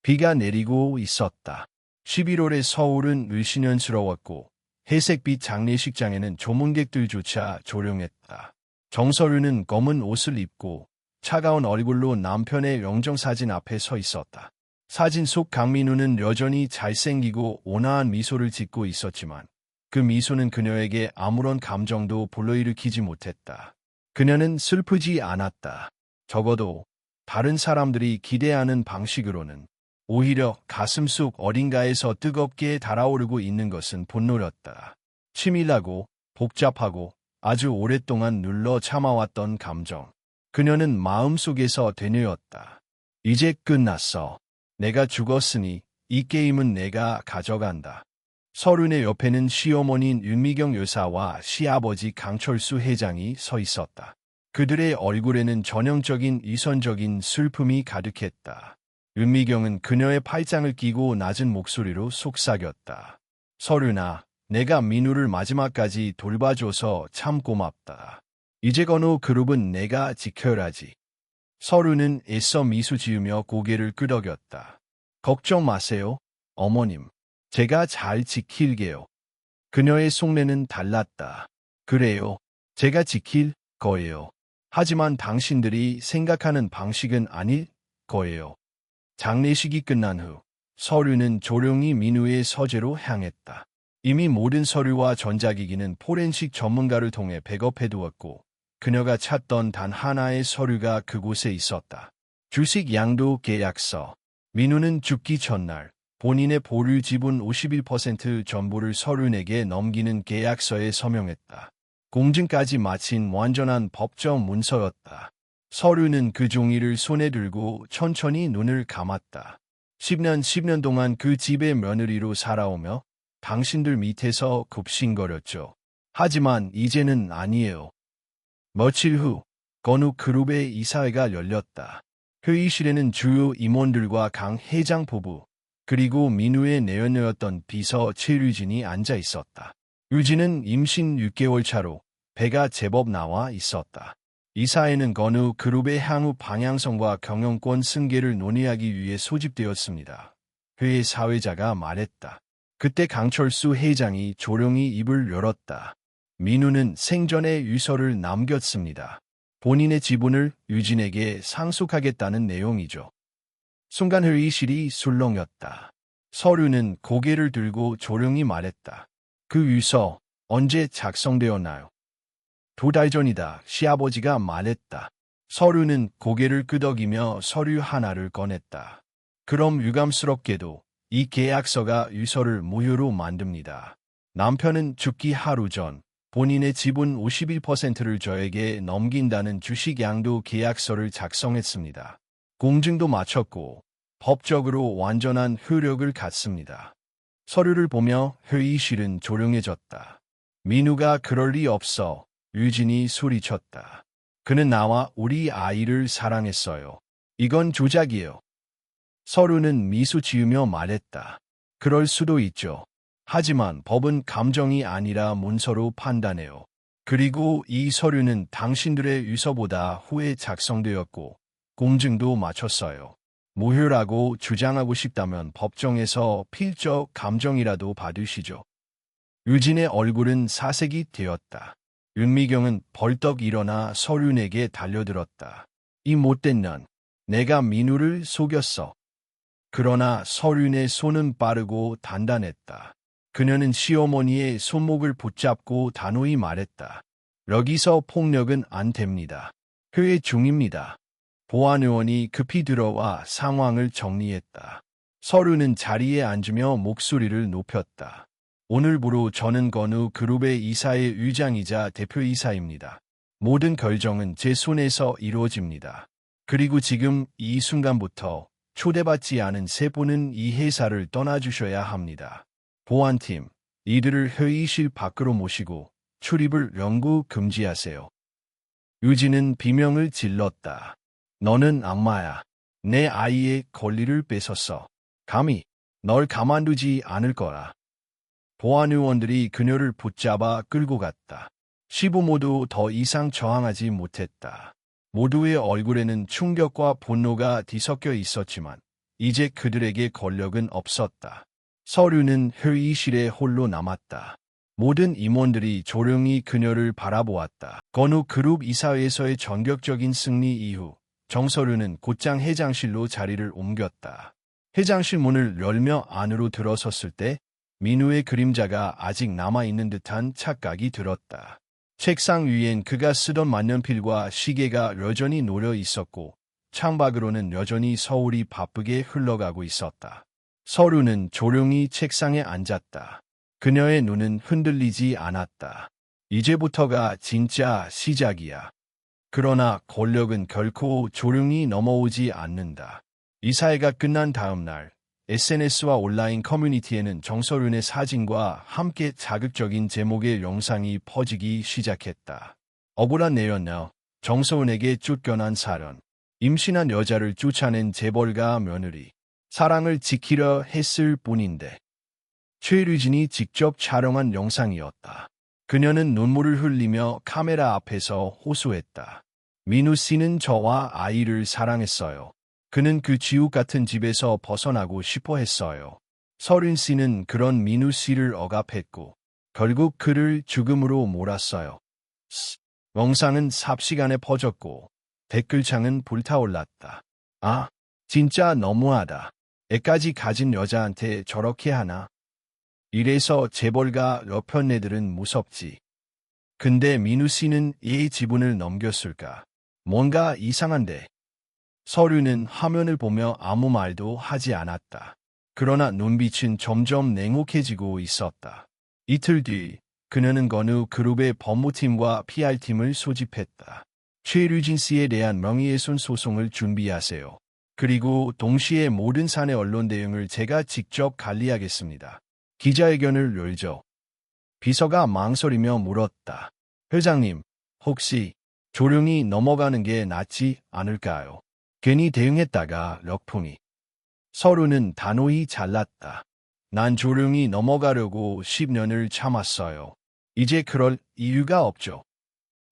비가 내리고 있었다. 11월의 서울은 을씨년스러웠고 회색빛 장례식장에는 조문객들조차 조용했다. 정서류는 검은 옷을 입고 차가운 얼굴로 남편의 영정사진 앞에 서 있었다. 사진 속 강민우는 여전히 잘생기고 온화한 미소를 짓고 있었지만 그 미소는 그녀에게 아무런 감정도 불러일으키지 못했다. 그녀는 슬프지 않았다. 적어도 다른 사람들이 기대하는 방식으로는. 오히려 가슴속 어딘가에서 뜨겁게 달아오르고 있는 것은 분노였다. 치밀하고 복잡하고 아주 오랫동안 눌러 참아왔던 감정. 그녀는 마음속에서 되뇌었다. 이제 끝났어. 내가 죽었으니 이 게임은 내가 가져간다. 서른의 옆에는 시어머니인 윤미경 여사와 시아버지 강철수 회장이 서 있었다. 그들의 얼굴에는 전형적인 이선적인 슬픔이 가득했다. 윤미경은 그녀의 팔짱을 끼고 낮은 목소리로 속삭였다. 서른아, 내가 민우를 마지막까지 돌봐줘서 참 고맙다. 이제 건우 그룹은 내가 지켜야지. 서른은 애써 미소 지으며 고개를 끄덕였다. 걱정 마세요, 어머님. 제가 잘 지킬게요. 그녀의 속내는 달랐다. 그래요. 제가 지킬 거예요. 하지만 당신들이 생각하는 방식은 아닐 거예요. 장례식이 끝난 후 서류는 조용히 민우의 서재로 향했다. 이미 모든 서류와 전자기기는 포렌식 전문가를 통해 백업해두었고 그녀가 찾던 단 하나의 서류가 그곳에 있었다. 주식 양도 계약서. 민우는 죽기 전날 본인의 보류 지분 51% 전부를 서른에게 넘기는 계약서에 서명했다. 공증까지 마친 완전한 법정 문서였다. 서류는 그 종이를 손에 들고 천천히 눈을 감았다. 10년 동안 그 집의 며느리로 살아오며 당신들 밑에서 굽신거렸죠. 하지만 이제는 아니에요. 며칠 후 건우 그룹의 이사회가 열렸다. 회의실에는 주요 임원들과 강 회장 부부, 그리고 민우의 내연녀였던 비서 최유진이 앉아 있었다. 유진은 임신 6개월 차로 배가 제법 나와 있었다. 이사회는 건우 그룹의 향후 방향성과 경영권 승계를 논의하기 위해 소집되었습니다. 회의 사회자가 말했다. 그때 강철수 회장이 조용히 입을 열었다. 민우는 생전에 유서를 남겼습니다. 본인의 지분을 유진에게 상속하겠다는 내용이죠. 순간 회의실이 술렁였다. 서류는 고개를 들고 조용히 말했다. 그 유서 언제 작성되었나요? 2달 전이다. 시아버지가 말했다. 서류는 고개를 끄덕이며 서류 하나를 꺼냈다. 그럼 유감스럽게도 이 계약서가 유서를 무효로 만듭니다. 남편은 죽기 하루 전 본인의 지분 51%를 저에게 넘긴다는 주식 양도 계약서를 작성했습니다. 공증도 마쳤고 법적으로 완전한 효력을 갖습니다. 서류를 보며 회의실은 조용해졌다. 민우가 그럴 리 없어. 유진이 소리쳤다. 그는 나와 우리 아이를 사랑했어요. 이건 조작이에요. 서류는 미소 지으며 말했다. 그럴 수도 있죠. 하지만 법은 감정이 아니라 문서로 판단해요. 그리고 이 서류는 당신들의 유서보다 후에 작성되었고 공증도 마쳤어요. 무효라고 주장하고 싶다면 법정에서 필적 감정이라도 받으시죠. 유진의 얼굴은 사색이 되었다. 윤미경은 벌떡 일어나 서륜에게 달려들었다. 이 못된 년, 내가 민우를 속였어. 그러나 서륜의 손은 빠르고 단단했다. 그녀는 시어머니의 손목을 붙잡고 단호히 말했다. 여기서 폭력은 안 됩니다. 회의 중입니다. 보안의원이 급히 들어와 상황을 정리했다. 서류는 자리에 앉으며 목소리를 높였다. 오늘부로 저는 건우 그룹의 이사의 의장이자 대표이사입니다. 모든 결정은 제 손에서 이루어집니다. 그리고 지금 이 순간부터 초대받지 않은 세 분은 이 회사를 떠나주셔야 합니다. 보안팀, 이들을 회의실 밖으로 모시고 출입을 영구 금지하세요. 유진은 비명을 질렀다. 너는 악마야. 내 아이의 권리를 뺏었어. 감히 널 가만두지 않을 거라. 보안의원들이 그녀를 붙잡아 끌고 갔다. 시부 모두 더 이상 저항하지 못했다. 모두의 얼굴에는 충격과 분노가 뒤섞여 있었지만 이제 그들에게 권력은 없었다. 서류는 회의실에 홀로 남았다. 모든 임원들이 조용히 그녀를 바라보았다. 건우 그룹 이사회에서의 전격적인 승리 이후 정서류는 곧장 회장실로 자리를 옮겼다. 회장실 문을 열며 안으로 들어섰을 때 민우의 그림자가 아직 남아있는 듯한 착각이 들었다. 책상 위엔 그가 쓰던 만년필과 시계가 여전히 놓여 있었고 창밖으로는 여전히 서울이 바쁘게 흘러가고 있었다. 서류는 조용히 책상에 앉았다. 그녀의 눈은 흔들리지 않았다. 이제부터가 진짜 시작이야. 그러나 권력은 결코 조용히 넘어오지 않는다. 이사회가 끝난 다음 날 SNS와 온라인 커뮤니티에는 정서륜의 사진과 함께 자극적인 제목의 영상이 퍼지기 시작했다. 억울한 내연녀, 정서훈에게 쫓겨난 사연, 임신한 여자를 쫓아낸 재벌가 며느리, 사랑을 지키려 했을 뿐인데 최류진이 직접 촬영한 영상이었다. 그녀는 눈물을 흘리며 카메라 앞에서 호소했다. 민우 씨는 저와 아이를 사랑했어요. 그는 그 지옥 같은 집에서 벗어나고 싶어 했어요. 서린 씨는 그런 민우 씨를 억압했고 결국 그를 죽음으로 몰았어요. 영상은 삽시간에 퍼졌고 댓글창은 불타올랐다. 아, 진짜 너무하다. 애까지 가진 여자한테 저렇게 하나? 이래서 재벌가 여편네들은 무섭지. 근데 민우 씨는 이 지분을 넘겼을까? 뭔가 이상한데. 서류는 화면을 보며 아무 말도 하지 않았다. 그러나 눈빛은 점점 냉혹해지고 있었다. 이틀 뒤 그녀는 건우 그룹의 법무팀과 PR팀을 소집했다. 최류진 씨에 대한 명예훼손 소송을 준비하세요. 그리고 동시에 모든 사내 언론 대응을 제가 직접 관리하겠습니다. 기자회견을 열죠. 비서가 망설이며 물었다. 회장님, 혹시 조용히 넘어가는 게 낫지 않을까요? 괜히 대응했다가 역풍이. 서류는 단호히 잘랐다. 난 조용히 넘어가려고 10년을 참았어요. 이제 그럴 이유가 없죠.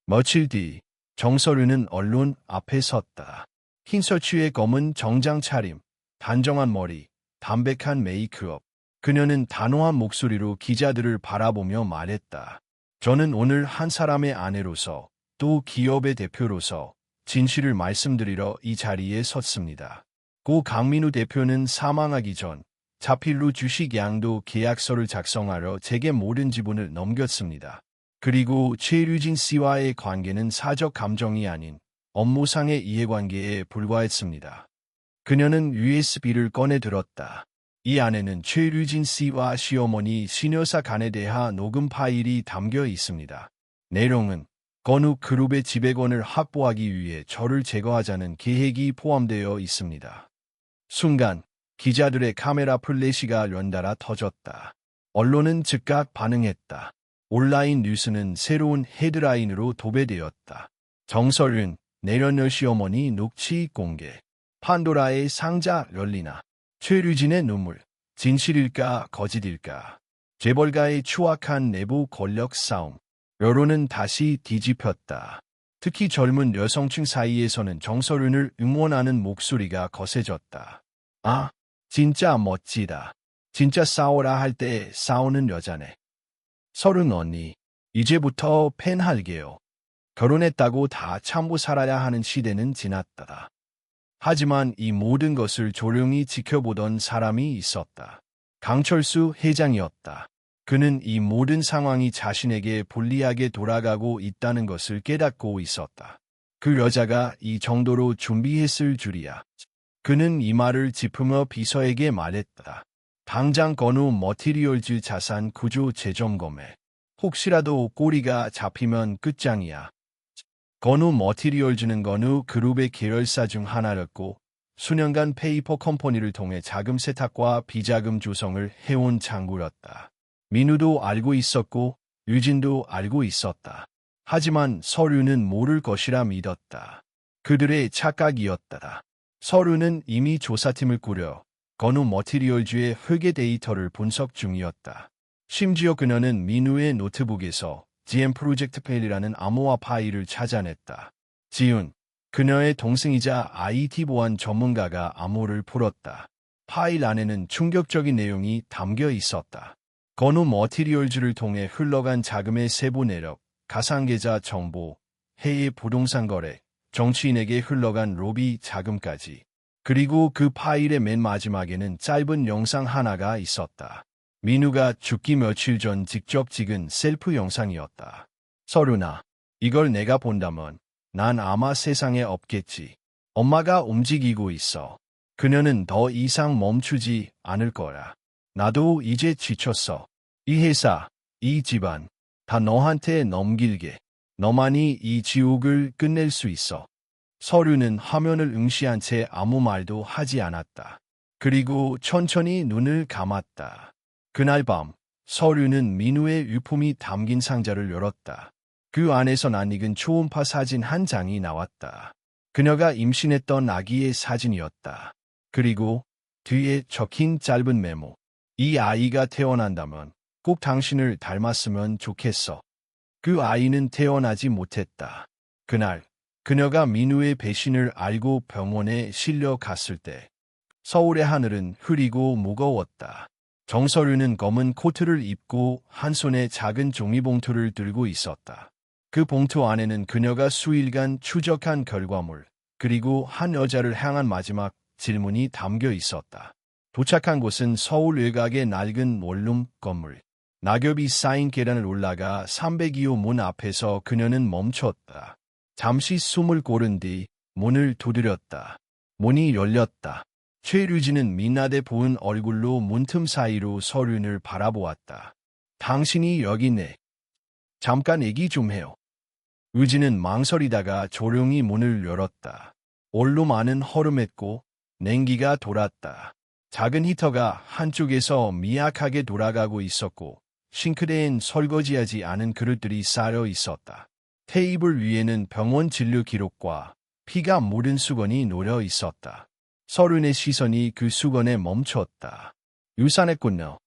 며칠 뒤 정서류는 언론 앞에 섰다. 흰 셔츠에 검은 정장 차림, 단정한 머리, 담백한 메이크업. 그녀는 단호한 목소리로 기자들을 바라보며 말했다. 저는 오늘 한 사람의 아내로서 또 기업의 대표로서 진실을 말씀드리러 이 자리에 섰습니다. 고 강민우 대표는 사망하기 전 자필로 주식 양도 계약서를 작성하려 제게 모든 지분을 넘겼습니다. 그리고 최류진 씨와의 관계는 사적 감정이 아닌 업무상의 이해관계에 불과했습니다. 그녀는 USB를 꺼내 들었다. 이 안에는 최류진 씨와 시어머니 신여사 간에 대한 녹음 파일이 담겨 있습니다. 내용은 건우 그룹의 지배권을 확보하기 위해 저를 제거하자는 계획이 포함되어 있습니다. 순간 기자들의 카메라 플래시가 연달아 터졌다. 언론은 즉각 반응했다. 온라인 뉴스는 새로운 헤드라인으로 도배되었다. 정설윤, 내려녀 시어머니 녹취 공개. 판도라의 상자 열리나. 최류진의 눈물. 진실일까 거짓일까. 재벌가의 추악한 내부 권력 싸움. 여론은 다시 뒤집혔다. 특히 젊은 여성층 사이에서는 정서륜을 응원하는 목소리가 거세졌다. 아, 진짜 멋지다. 진짜 싸워라 할 때 싸우는 여자네. 서른 언니, 이제부터 팬할게요. 결혼했다고 다 참고 살아야 하는 시대는 지났다. 하지만 이 모든 것을 조용히 지켜보던 사람이 있었다. 강철수 회장이었다. 그는 이 모든 상황이 자신에게 불리하게 돌아가고 있다는 것을 깨닫고 있었다. 그 여자가 이 정도로 준비했을 줄이야. 그는 이 말을 짚으며 비서에게 말했다. 당장 건우 머티리얼즈 자산 구조 재점검해. 혹시라도 꼬리가 잡히면 끝장이야. 건우 머티리얼즈는 건우 그룹의 계열사 중 하나였고 수년간 페이퍼 컴퍼니를 통해 자금 세탁과 비자금 조성을 해온 창구였다. 민우도 알고 있었고 유진도 알고 있었다. 하지만 서류는 모를 것이라 믿었다. 그들의 착각이었다. 서류는 이미 조사팀을 꾸려 건우 머티리얼즈의 회계 데이터를 분석 중이었다. 심지어 그녀는 민우의 노트북에서 GM 프로젝트 페일이라는 암호화 파일을 찾아냈다. 지훈, 그녀의 동생이자 IT 보안 전문가가 암호를 풀었다. 파일 안에는 충격적인 내용이 담겨 있었다. 건우 머티리얼즈를 통해 흘러간 자금의 세부 내역, 가상계좌 정보, 해외 부동산 거래, 정치인에게 흘러간 로비 자금까지. 그리고 그 파일의 맨 마지막에는 짧은 영상 하나가 있었다. 민우가 죽기 며칠 전 직접 찍은 셀프 영상이었다. 서륜아, 이걸 내가 본다면 난 아마 세상에 없겠지. 엄마가 움직이고 있어. 그녀는 더 이상 멈추지 않을 거야. 나도 이제 지쳤어. 이 회사, 이 집안, 다 너한테 넘길게. 너만이 이 지옥을 끝낼 수 있어. 서류는 화면을 응시한 채 아무 말도 하지 않았다. 그리고 천천히 눈을 감았다. 그날 밤, 서류는 민우의 유품이 담긴 상자를 열었다. 그 안에서 낯익은 초음파 사진 한 장이 나왔다. 그녀가 임신했던 아기의 사진이었다. 그리고 뒤에 적힌 짧은 메모. 이 아이가 태어난다면 꼭 당신을 닮았으면 좋겠어. 그 아이는 태어나지 못했다. 그날, 그녀가 민우의 배신을 알고 병원에 실려갔을 때 서울의 하늘은 흐리고 무거웠다. 정서류는 검은 코트를 입고 한 손에 작은 종이봉투를 들고 있었다. 그 봉투 안에는 그녀가 수일간 추적한 결과물, 그리고 한 여자를 향한 마지막 질문이 담겨 있었다. 도착한 곳은 서울 외곽의 낡은 원룸 건물. 낙엽이 쌓인 계단을 올라가 302호 문 앞에서 그녀는 멈췄다. 잠시 숨을 고른 뒤 문을 두드렸다. 문이 열렸다. 최류진은 민낯에 보은 얼굴로 문틈 사이로 서륜을 바라보았다. 당신이 여기 있네. 잠깐 얘기 좀 해요. 의진은 망설이다가 조용히 문을 열었다. 원룸 안은 허름했고 냉기가 돌았다. 작은 히터가 한쪽에서 미약하게 돌아가고 있었고 싱크대엔 설거지하지 않은 그릇들이 쌓여 있었다. 테이블 위에는 병원 진료 기록과 피가 묻은 수건이 놓여 있었다. 서른의 시선이 그 수건에 멈췄다. 유산했군요.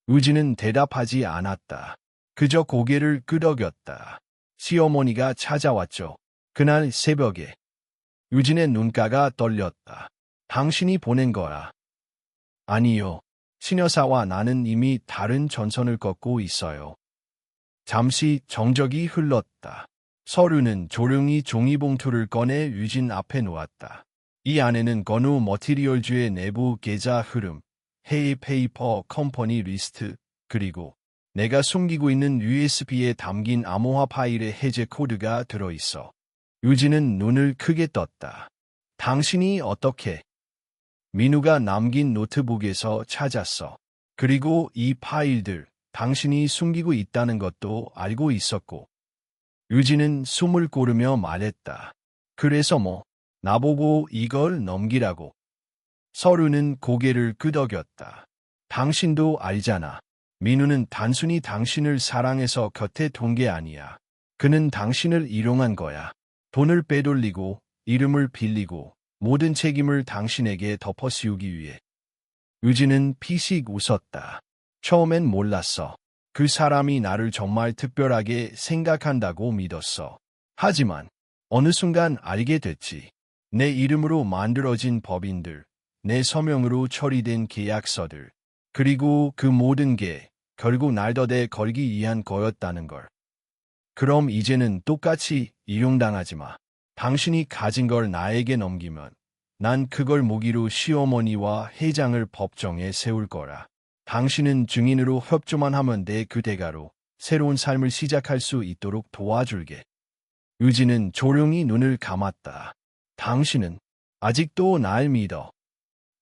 의진은 대답하지 않았다. 그저 고개를 끄덕였다. 시어머니가 찾아왔죠. 그날 새벽에. 유진의 눈가가 떨렸다. 당신이 보낸 거야. 아니요. 신여사와 나는 이미 다른 전선을 걷고 있어요. 잠시 정적이 흘렀다. 서류는 조용히 종이봉투를 꺼내 유진 앞에 놓았다. 이 안에는 건우 머티리얼즈의 내부 계좌 흐름, 해외 페이퍼 컴퍼니 리스트, 그리고 내가 숨기고 있는 USB에 담긴 암호화 파일의 해제 코드가 들어있어. 유진은 눈을 크게 떴다. 당신이 어떻게? 민우가 남긴 노트북에서 찾았어. 그리고 이 파일들, 당신이 숨기고 있다는 것도 알고 있었고. 유진은 숨을 고르며 말했다. 그래서 뭐, 나보고 이걸 넘기라고. 서류는 고개를 끄덕였다. 당신도 알잖아. 민우는 단순히 당신을 사랑해서 곁에 둔 게 아니야. 그는 당신을 이용한 거야. 돈을 빼돌리고, 이름을 빌리고, 모든 책임을 당신에게 덮어씌우기 위해. 유진은 피식 웃었다. 처음엔 몰랐어. 그 사람이 나를 정말 특별하게 생각한다고 믿었어. 하지만 어느 순간 알게 됐지. 내 이름으로 만들어진 법인들, 내 서명으로 처리된 계약서들, 그리고 그 모든 게 결국 날 덫에 걸기 위한 거였다는 걸. 그럼 이제는 똑같이 이용당하지 마. 당신이 가진 걸 나에게 넘기면 난 그걸 무기로 시어머니와 회장을 법정에 세울 거라. 당신은 증인으로 협조만 하면 돼. 그 대가로 새로운 삶을 시작할 수 있도록 도와줄게. 유진은 조용히 눈을 감았다. 당신은 아직도 날 믿어.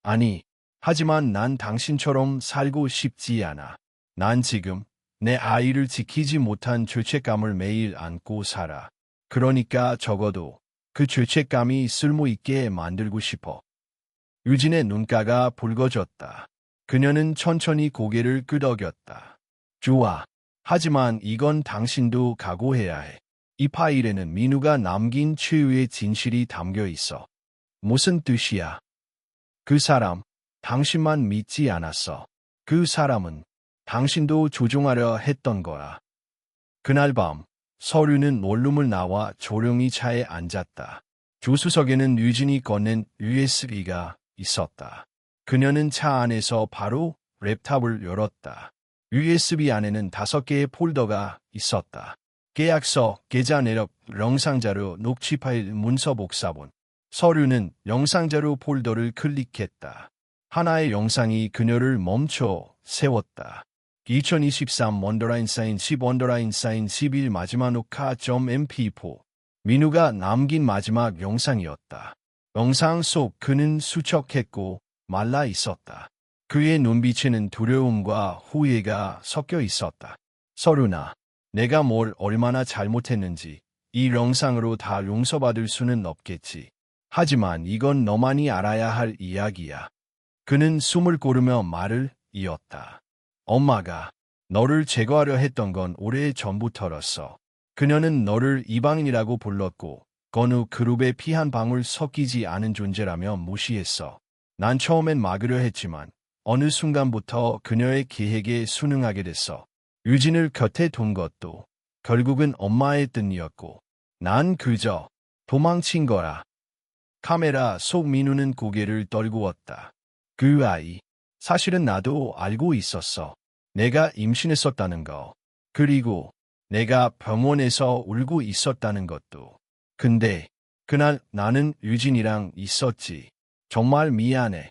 아니, 하지만 난 당신처럼 살고 싶지 않아. 난 지금 내 아이를 지키지 못한 죄책감을 매일 안고 살아. 그러니까 적어도 그 죄책감이 쓸모있게 만들고 싶어. 유진의 눈가가 붉어졌다. 그녀는 천천히 고개를 끄덕였다. 좋아. 하지만 이건 당신도 각오해야 해. 이 파일에는 민우가 남긴 최후의 진실이 담겨 있어. 무슨 뜻이야? 그 사람, 당신만 믿지 않았어. 그 사람은 당신도 조종하려 했던 거야. 그날 밤, 서류는 원룸을 나와 조용히 차에 앉았다. 조수석에는 유진이 꺼낸 USB가 있었다. 그녀는 차 안에서 바로 랩탑을 열었다. USB 안에는 5개의 폴더가 있었다. 계약서, 계좌 내역, 영상자료, 녹취 파일, 문서 복사본. 서류는 영상자료 폴더를 클릭했다. 하나의 영상이 그녀를 멈춰 세웠다. 2023 원더라인 사인 10 원더라인 사인 11 마지막 녹화.mp4 민우가 남긴 마지막 영상이었다. 영상 속 그는 수척했고 말라 있었다. 그의 눈빛에는 두려움과 후회가 섞여 있었다. 서류나, 내가 뭘 얼마나 잘못했는지 이 영상으로 다 용서받을 수는 없겠지. 하지만 이건 너만이 알아야 할 이야기야. 그는 숨을 고르며 말을 이었다. 엄마가 너를 제거하려 했던 건 오래 전부터였어. 그녀는 너를 이방인이라고 불렀고 건우 그룹에 피 한 방울 섞이지 않은 존재라며 무시했어. 난 처음엔 막으려 했지만 어느 순간부터 그녀의 계획에 순응하게 됐어. 유진을 곁에 둔 것도 결국은 엄마의 뜻이었고 난 그저 도망친 거야. 카메라 속 민우는 고개를 떨구었다. 그 아이, 사실은 나도 알고 있었어. 내가 임신했었다는 거. 그리고 내가 병원에서 울고 있었다는 것도. 근데 그날 나는 유진이랑 있었지. 정말 미안해.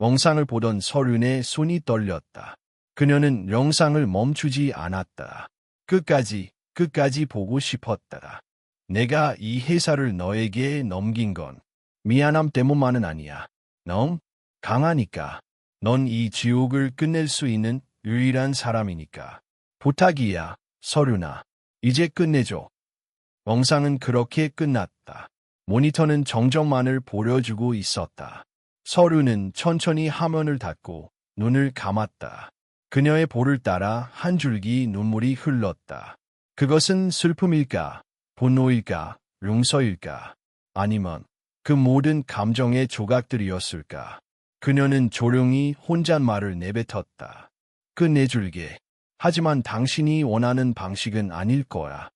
영상을 보던 서륜의 손이 떨렸다. 그녀는 영상을 멈추지 않았다. 끝까지 보고 싶었다. 내가 이 회사를 너에게 넘긴 건 미안함 때문만은 아니야. 넌 강하니까. 넌 이 지옥을 끝낼 수 있는 유일한 사람이니까. 부탁이야, 서륜아. 이제 끝내줘. 영상은 그렇게 끝났다. 모니터는 정정만을 보여주고 있었다. 서륜은 천천히 화면을 닫고 눈을 감았다. 그녀의 볼을 따라 한 줄기 눈물이 흘렀다. 그것은 슬픔일까, 분노일까, 용서일까, 아니면 그 모든 감정의 조각들이었을까. 그녀는 조용히 혼잣말을 내뱉었다. 끝내줄게. 하지만 당신이 원하는 방식은 아닐 거야.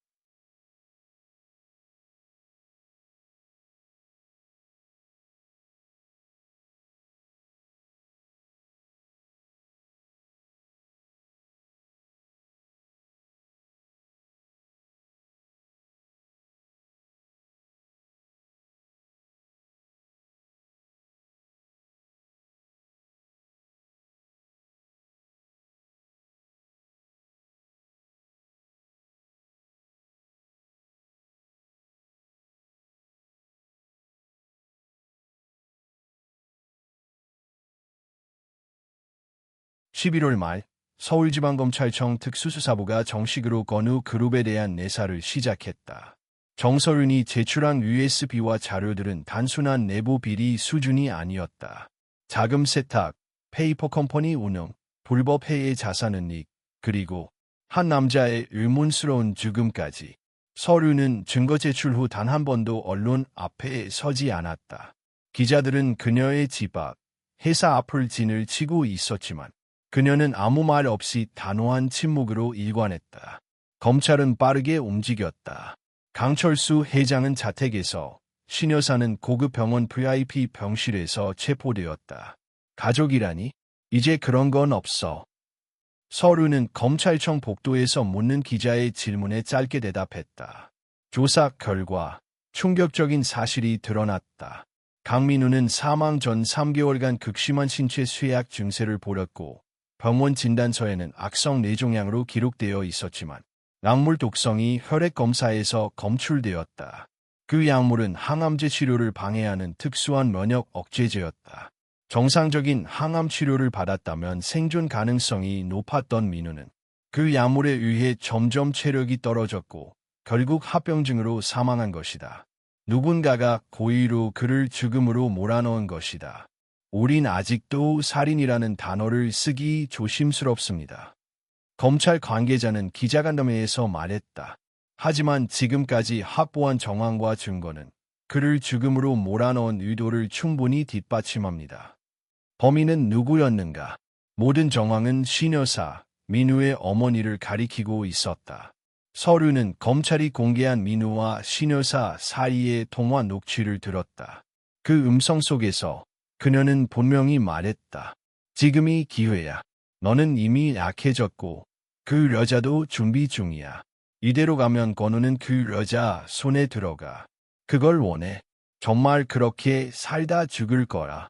(11월) 말 서울지방검찰청 특수수사부가 정식으로 건우 그룹에 대한 내사를 시작했다. 정서윤이 제출한 USB와 자료들은 단순한 내부 비리 수준이 아니었다. 자금 세탁, 페이퍼 컴퍼니 운영, 불법 해외 자산 은닉, 그리고 한 남자의 의문스러운 죽음까지. 서류는 증거 제출 후 단 한 번도 언론 앞에 서지 않았다. 기자들은 그녀의 집 앞, 회사 앞을 진을 치고 있었지만 그녀는 아무 말 없이 단호한 침묵으로 일관했다. 검찰은 빠르게 움직였다. 강철수 회장은 자택에서, 신 여사는 고급 병원 VIP 병실에서 체포되었다. 가족이라니? 이제 그런 건 없어. 서류는 검찰청 복도에서 묻는 기자의 질문에 짧게 대답했다. 조사 결과 충격적인 사실이 드러났다. 강민우는 사망 전 3개월간 극심한 신체 쇠약 증세를 보였고 병원 진단서에는 악성 뇌종양으로 기록되어 있었지만 약물 독성이 혈액 검사에서 검출되었다. 그 약물은 항암제 치료를 방해하는 특수한 면역 억제제였다. 정상적인 항암 치료를 받았다면 생존 가능성이 높았던 민우는 그 약물에 의해 점점 체력이 떨어졌고 결국 합병증으로 사망한 것이다. 누군가가 고의로 그를 죽음으로 몰아넣은 것이다. 우린 아직도 살인이라는 단어를 쓰기 조심스럽습니다. 검찰 관계자는 기자간담회에서 말했다. 하지만 지금까지 확보한 정황과 증거는 그를 죽음으로 몰아넣은 의도를 충분히 뒷받침합니다. 범인은 누구였는가? 모든 정황은 신 여사, 민우의 어머니를 가리키고 있었다. 서류는 검찰이 공개한 민우와 신 여사 사이의 통화 녹취를 들었다. 그 음성 속에서 그녀는 분명히 말했다. 지금이 기회야. 너는 이미 약해졌고 그 여자도 준비 중이야. 이대로 가면 건우는 그 여자 손에 들어가. 그걸 원해. 정말 그렇게 살다 죽을 거야.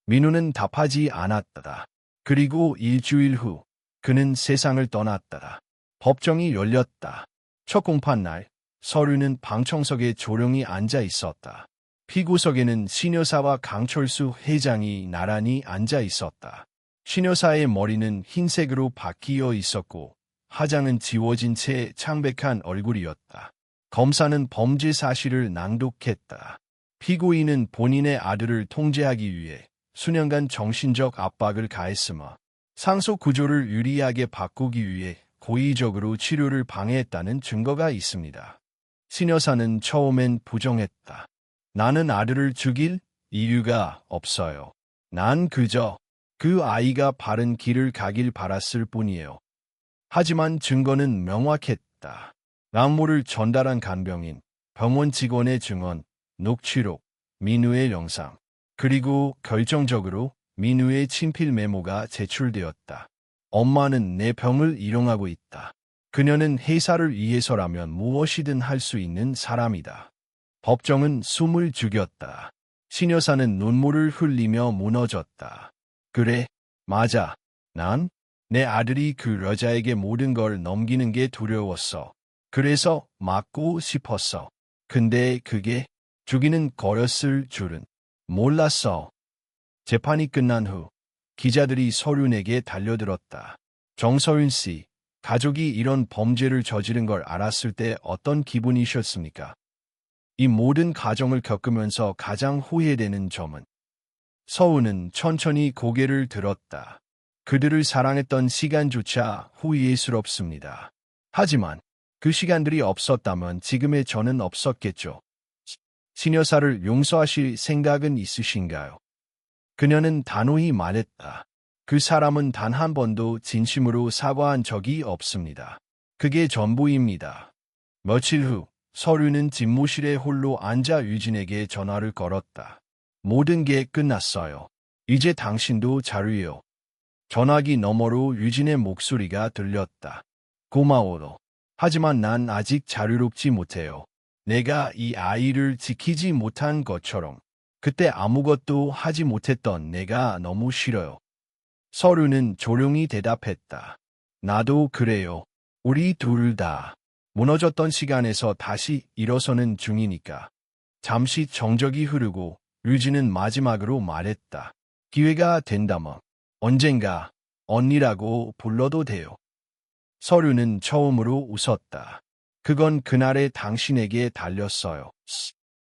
민우는 답하지 않았다. 그리고 일주일 후 그는 세상을 떠났다. 법정이 열렸다. 첫 공판 날 서류는 방청석에 조용히 앉아 있었다. 피고석에는 신여사와 강철수 회장이 나란히 앉아 있었다. 신여사의 머리는 흰색으로 바뀌어 있었고 화장은 지워진 채 창백한 얼굴이었다. 검사는 범죄 사실을 낭독했다. 피고인은 본인의 아들을 통제하기 위해 수년간 정신적 압박을 가했으며 상속 구조를 유리하게 바꾸기 위해 고의적으로 치료를 방해했다는 증거가 있습니다. 신여사는 처음엔 부정했다. 나는 아들을 죽일 이유가 없어요. 난 그저 그 아이가 바른 길을 가길 바랐을 뿐이에요. 하지만 증거는 명확했다. 약물을 전달한 간병인, 병원 직원의 증언, 녹취록, 민우의 영상, 그리고 결정적으로 민우의 친필 메모가 제출되었다. 엄마는 내 병을 일용하고 있다. 그녀는 회사를 위해서라면 무엇이든 할 수 있는 사람이다. 법정은 숨을 죽였다. 신여사는 눈물을 흘리며 무너졌다. 그래, 맞아. 난 내 아들이 그 여자에게 모든 걸 넘기는 게 두려웠어. 그래서 막고 싶었어. 근데 그게 죽이는 거였을 줄은 몰랐어. 재판이 끝난 후 기자들이 서륜에게 달려들었다. 정서윤 씨, 가족이 이런 범죄를 저지른 걸 알았을 때 어떤 기분이셨습니까? 이 모든 과정을 겪으면서 가장 후회되는 점은? 서훈은 천천히 고개를 들었다. 그들을 사랑했던 시간조차 후회스럽습니다. 하지만 그 시간들이 없었다면 지금의 저는 없었겠죠. 신여사를 용서하실 생각은 있으신가요? 그녀는 단호히 말했다. 그 사람은 단 한 번도 진심으로 사과한 적이 없습니다. 그게 전부입니다. 며칠 후 서류는 집무실에 홀로 앉아 유진에게 전화를 걸었다. 모든 게 끝났어요. 이제 당신도 자유해요. 전화기 너머로 유진의 목소리가 들렸다. 고마워요. 하지만 난 아직 자유롭지 못해요. 내가 이 아이를 지키지 못한 것처럼 그때 아무것도 하지 못했던 내가 너무 싫어요. 서류는 조용히 대답했다. 나도 그래요. 우리 둘 다 무너졌던 시간에서 다시 일어서는 중이니까. 잠시 정적이 흐르고 유진은 마지막으로 말했다. 기회가 된다면 언젠가 언니라고 불러도 돼요. 서류는 처음으로 웃었다. 그건 그날의 당신에게 달렸어요.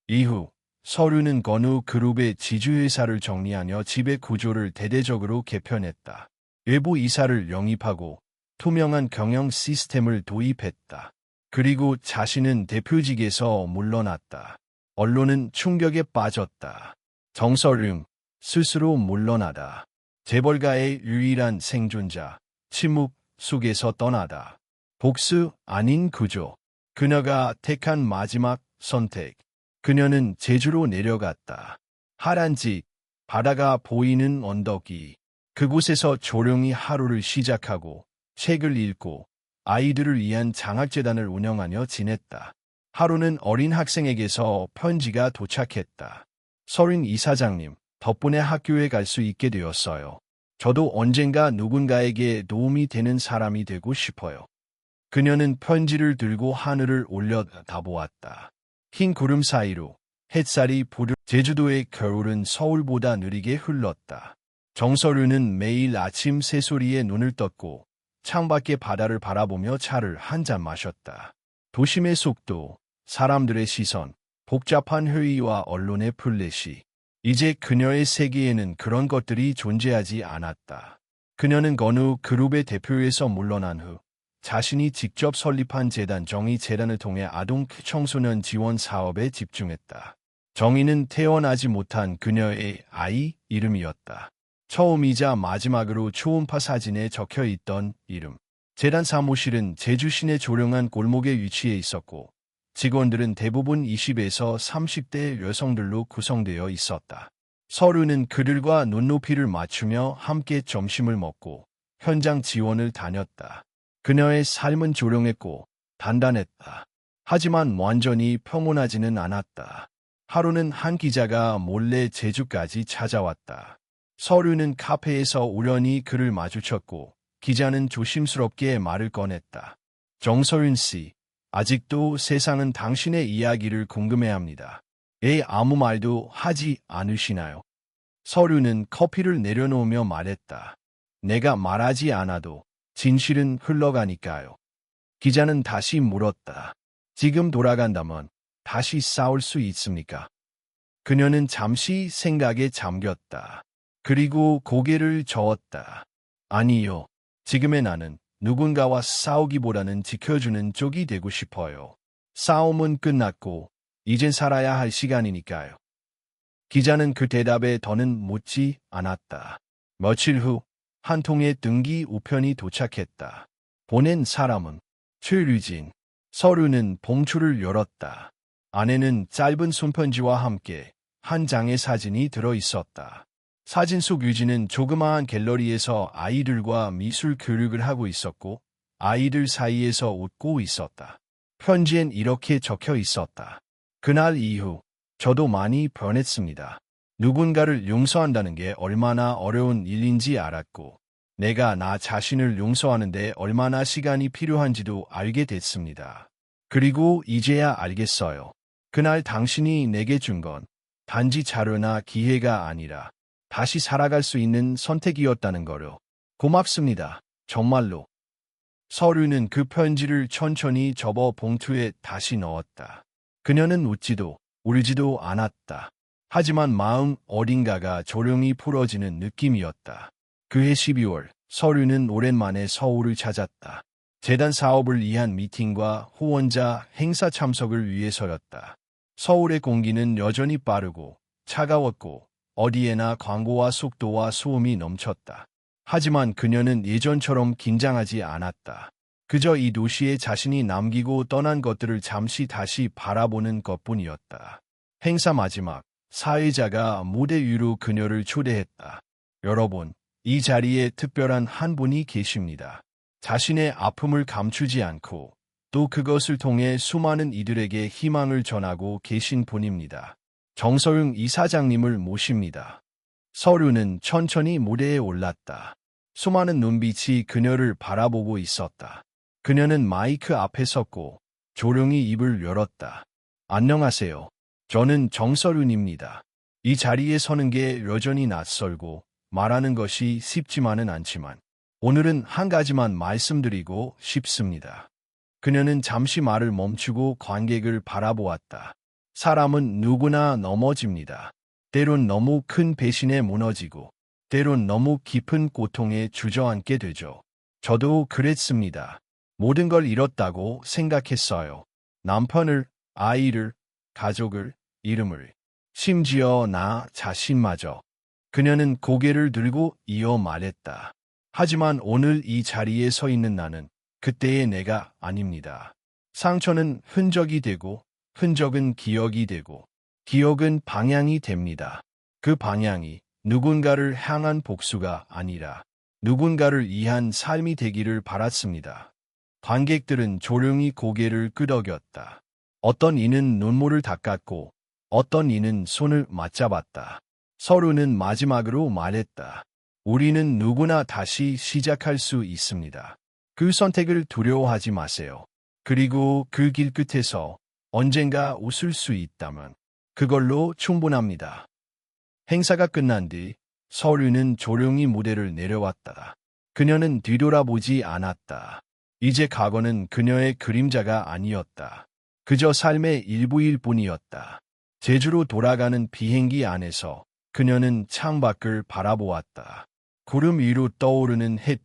이후 서류는 건우 그룹의 지주회사를 정리하며 지배 구조를 대대적으로 개편했다. 외부 이사를 영입하고 투명한 경영 시스템을 도입했다. 그리고 자신은 대표직에서 물러났다. 언론은 충격에 빠졌다. 정서륜 스스로 물러나다. 재벌가의 유일한 생존자, 침묵 속에서 떠나다. 복수 아닌 구조. 그녀가 택한 마지막 선택. 그녀는 제주로 내려갔다. 하란 집, 바다가 보이는 언덕이. 그곳에서 조용히 하루를 시작하고 책을 읽고 아이들을 위한 장학재단을 운영하며 지냈다. 하루는 어린 학생에게서 편지가 도착했다. 서린 이사장님, 덕분에 학교에 갈 수 있게 되었어요. 저도 언젠가 누군가에게 도움이 되는 사람이 되고 싶어요. 그녀는 편지를 들고 하늘을 올려다보았다. 흰 구름 사이로 햇살이 부르 제주도의 겨울은 서울보다 느리게 흘렀다. 정서류는 매일 아침 새소리에 눈을 떴고 창밖의 바다를 바라보며 차를 한 잔 마셨다. 도심의 속도, 사람들의 시선, 복잡한 회의와 언론의 플래시. 이제 그녀의 세계에는 그런 것들이 존재하지 않았다. 그녀는 건우 그룹의 대표에서 물러난 후 자신이 직접 설립한 재단 정의재단을 통해 아동 청소년 지원 사업에 집중했다. 정의는 태어나지 못한 그녀의 아이 이름이었다. 처음이자 마지막으로 초음파 사진에 적혀 있던 이름. 재단 사무실은 제주 시내 조용한 골목에 위치해 있었고 직원들은 대부분 20에서 30대 여성들로 구성되어 있었다. 서류는 그들과 눈높이를 맞추며 함께 점심을 먹고 현장 지원을 다녔다. 그녀의 삶은 조용했고 단단했다. 하지만 완전히 평온하지는 않았다. 하루는 한 기자가 몰래 제주까지 찾아왔다. 서류는 카페에서 우연히 그를 마주쳤고 기자는 조심스럽게 말을 꺼냈다. 정서윤 씨, 아직도 세상은 당신의 이야기를 궁금해합니다. 왜 아무 말도 하지 않으시나요? 서류는 커피를 내려놓으며 말했다. 내가 말하지 않아도 진실은 흘러가니까요. 기자는 다시 물었다. 지금 돌아간다면 다시 싸울 수 있습니까? 그녀는 잠시 생각에 잠겼다. 그리고 고개를 저었다. 아니요. 지금의 나는 누군가와 싸우기보다는 지켜주는 쪽이 되고 싶어요. 싸움은 끝났고 이젠 살아야 할 시간이니까요. 기자는 그 대답에 더는 묻지 않았다. 며칠 후 한 통의 등기 우편이 도착했다. 보낸 사람은 최류진. 서류는 봉투를 열었다. 안에는 짧은 손편지와 함께 한 장의 사진이 들어 있었다. 사진 속 유진은 조그마한 갤러리에서 아이들과 미술 교육을 하고 있었고 아이들 사이에서 웃고 있었다. 편지엔 이렇게 적혀 있었다. 그날 이후 저도 많이 변했습니다. 누군가를 용서한다는 게 얼마나 어려운 일인지 알았고 내가 나 자신을 용서하는데 얼마나 시간이 필요한지도 알게 됐습니다. 그리고 이제야 알겠어요. 그날 당신이 내게 준 건 단지 자료나 기회가 아니라 다시 살아갈 수 있는 선택이었다는 거로. 고맙습니다. 정말로. 서류는 그 편지를 천천히 접어 봉투에 다시 넣었다. 그녀는 웃지도 울지도 않았다. 하지만 마음 어딘가가 조용히 풀어지는 느낌이었다. 그해 12월, 서류는 오랜만에 서울을 찾았다. 재단 사업을 위한 미팅과 후원자 행사 참석을 위해서였다. 서울의 공기는 여전히 빠르고 차가웠고 어디에나 광고와 속도와 소음이 넘쳤다. 하지만 그녀는 예전처럼 긴장하지 않았다. 그저 이 도시에 자신이 남기고 떠난 것들을 잠시 다시 바라보는 것뿐이었다. 행사 마지막, 사회자가 무대 위로 그녀를 초대했다. 여러분, 이 자리에 특별한 한 분이 계십니다. 자신의 아픔을 감추지 않고 또 그것을 통해 수많은 이들에게 희망을 전하고 계신 분입니다. 정서윤 이사장님을 모십니다. 서류는 천천히 무대에 올랐다. 수많은 눈빛이 그녀를 바라보고 있었다. 그녀는 마이크 앞에 섰고 조용히 입을 열었다. 안녕하세요. 저는 정서윤입니다. 이 자리에 서는 게 여전히 낯설고 말하는 것이 쉽지만은 않지만 오늘은 한 가지만 말씀드리고 싶습니다. 그녀는 잠시 말을 멈추고 관객을 바라보았다. 사람은 누구나 넘어집니다. 때론 너무 큰 배신에 무너지고 때론 너무 깊은 고통에 주저앉게 되죠. 저도 그랬습니다. 모든 걸 잃었다고 생각했어요. 남편을, 아이를, 가족을, 이름을, 심지어 나 자신마저. 그녀는 고개를 들고 이어 말했다. 하지만 오늘 이 자리에 서 있는 나는 그때의 내가 아닙니다. 상처는 흔적이 되고 흔적은 기억이 되고 기억은 방향이 됩니다. 그 방향이 누군가를 향한 복수가 아니라 누군가를 위한 삶이 되기를 바랐습니다. 관객들은 조용히 고개를 끄덕였다. 어떤 이는 눈물을 닦았고 어떤 이는 손을 맞잡았다. 서류는 마지막으로 말했다. 우리는 누구나 다시 시작할 수 있습니다. 그 선택을 두려워하지 마세요. 그리고 그 길 끝에서 언젠가 웃을 수 있다면 그걸로 충분합니다. 행사가 끝난 뒤 서류는 조용히 무대를 내려왔다. 그녀는 뒤돌아보지 않았다. 이제 과거는 그녀의 그림자가 아니었다. 그저 삶의 일부일 뿐이었다. 제주로 돌아가는 비행기 안에서 그녀는 창밖을 바라보았다. 구름 위로 떠오르는 햇빛.